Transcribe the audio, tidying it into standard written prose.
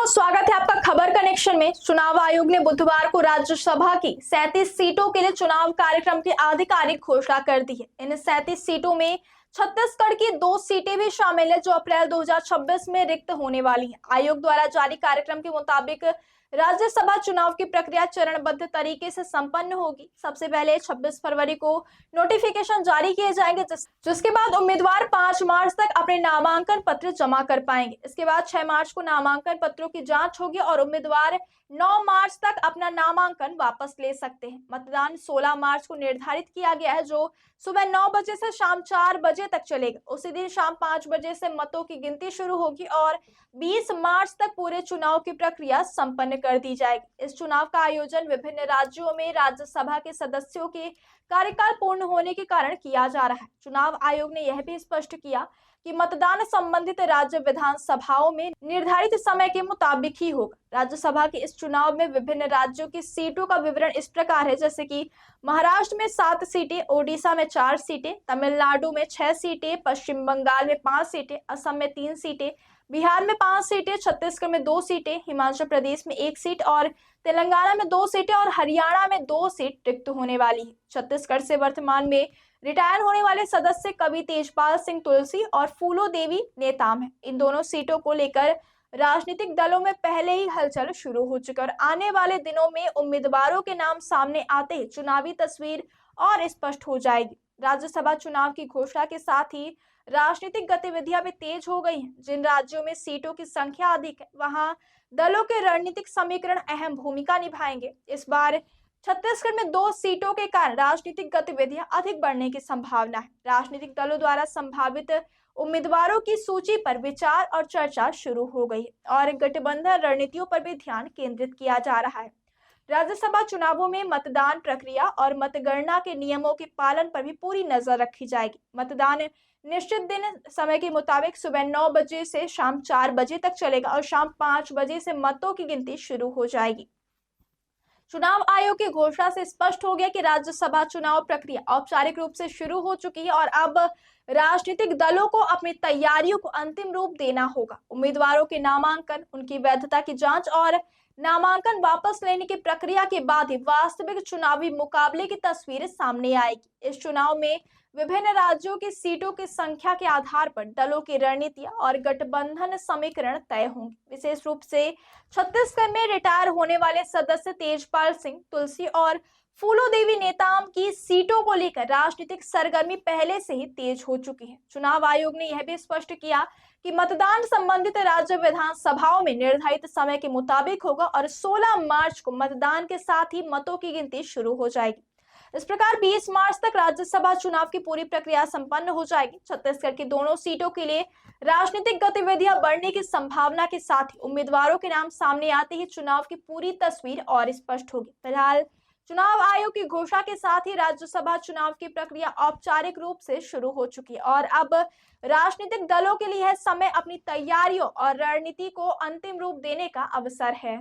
स्वागत है आपका खबर कनेक्शन में। चुनाव आयोग ने बुधवार को राज्यसभा की 37 सीटों के लिए चुनाव कार्यक्रम की आधिकारिक घोषणा कर दी है। इन 37 सीटों में छत्तीसगढ़ की 2 सीटें भी शामिल है जो अप्रैल 2026 में रिक्त होने वाली है। आयोग द्वारा जारी कार्यक्रम के मुताबिक राज्यसभा चुनाव की प्रक्रिया चरणबद्ध तरीके से संपन्न होगी। सबसे पहले 26 फरवरी को नोटिफिकेशन जारी किए जाएंगे, जिसके बाद उम्मीदवार 5 मार्च तक अपने नामांकन पत्र जमा कर पाएंगे। इसके बाद 6 मार्च को नामांकन पत्रों की जांच होगी और उम्मीदवार 9 मार्च तक अपना नामांकन वापस ले सकते हैं। मतदान 16 मार्च को निर्धारित किया गया है, जो सुबह 9 बजे से शाम 4 बजे तक चलेगा। उसी दिन शाम 5 बजे से मतों की गिनती शुरू होगी और 20 मार्च तक पूरे चुनाव की प्रक्रिया संपन्न कर दी जाएगी। इस चुनाव का आयोजन विभिन्न राज्यों में राज्यसभा के सदस्यों के कार्यकाल पूर्ण होने के कारण किया जा रहा है। चुनाव आयोग ने यह भी स्पष्ट किया कि मतदान संबंधित राज्य विधानसभाओं में निर्धारित समय के मुताबिक ही होगा। राज्यसभा के इस चुनाव में विभिन्न राज्यों की सीटों का विवरण इस प्रकार है, जैसे कि महाराष्ट्र में 7 सीटें, ओडिशा में 4 सीटें, तमिलनाडु में 6 सीटें, पश्चिम बंगाल में 5 सीटें, असम में 3 सीटें, बिहार में 5 सीटें, छत्तीसगढ़ में 2 सीटें, हिमाचल प्रदेश में 1 सीट और तेलंगाना में 2 सीटें और हरियाणा में 2 सीट रिक्त होने वाली है। छत्तीसगढ़ से वर्तमान में रिटायर होने वाले सदस्य कवि तेजपाल सिंह तुलसी और फूलो देवी नेताम हैं। इन दोनों सीटों को लेकर राजनीतिक दलों में पहले ही हलचल शुरू हो चुकी है और आने वाले दिनों में उम्मीदवारों के नाम सामने आते ही चुनावी तस्वीर और स्पष्ट हो जाएगी। राज्यसभा चुनाव की घोषणा के साथ ही राजनीतिक गतिविधियां भी तेज हो गई हैं। जिन राज्यों में सीटों की संख्या अधिक है, वहां दलों के रणनीतिक समीकरण अहम भूमिका निभाएंगे। इस बार छत्तीसगढ़ में 2 सीटों के कारण राजनीतिक गतिविधियां अधिक बढ़ने की संभावना है। राजनीतिक दलों द्वारा संभावित उम्मीदवारों की सूची पर विचार और चर्चा शुरू हो गई है और गठबंधन रणनीतियों पर भी ध्यान केंद्रित किया जा रहा है। राज्यसभा चुनावों में मतदान प्रक्रिया और मतगणना के नियमों के पालन पर भी पूरी नजर रखी जाएगी। मतदान निश्चित दिन समय के मुताबिक सुबह 9 बजे से शाम 4 बजे तक चलेगा और शाम 5 बजे से मतों की गिनती शुरू हो जाएगी। चुनाव आयोग की घोषणा से स्पष्ट हो गया कि राज्यसभा चुनाव प्रक्रिया औपचारिक रूप से शुरू हो चुकी है और अब राजनीतिक दलों को अपनी तैयारियों को अंतिम रूप देना होगा। उम्मीदवारों के नामांकन, उनकी वैधता की जांच और नामांकन वापस लेने की प्रक्रिया के बाद ही वास्तविक चुनावी मुकाबले की तस्वीर सामने आएगी। इस चुनाव में विभिन्न राज्यों की सीटों की संख्या के आधार पर दलों की रणनीतियां और गठबंधन समीकरण तय होंगे। विशेष रूप से छत्तीसगढ़ में रिटायर होने वाले सदस्य तेजपाल सिंह तुलसी और फूलो देवी नेताम की सीटों को लेकर राजनीतिक सरगर्मी पहले से ही तेज हो चुकी है। चुनाव आयोग ने यह भी स्पष्ट किया कि मतदान संबंधित राज्य विधानसभाओं में निर्धारित समय के मुताबिक होगा और 16 मार्च को मतदान के साथ ही मतों की गिनती शुरू हो जाएगी। इस प्रकार 20 मार्च तक राज्यसभा चुनाव की पूरी प्रक्रिया संपन्न हो जाएगी। छत्तीसगढ़ की दोनों सीटों के लिए राजनीतिक गतिविधियां बढ़ने की संभावना के साथ ही उम्मीदवारों के नाम सामने आते ही चुनाव की पूरी तस्वीर और स्पष्ट होगी। फिलहाल चुनाव आयोग की घोषणा के साथ ही राज्यसभा चुनाव की प्रक्रिया औपचारिक रूप से शुरू हो चुकी है और अब राजनीतिक दलों के लिए यह समय अपनी तैयारियों और रणनीति को अंतिम रूप देने का अवसर है।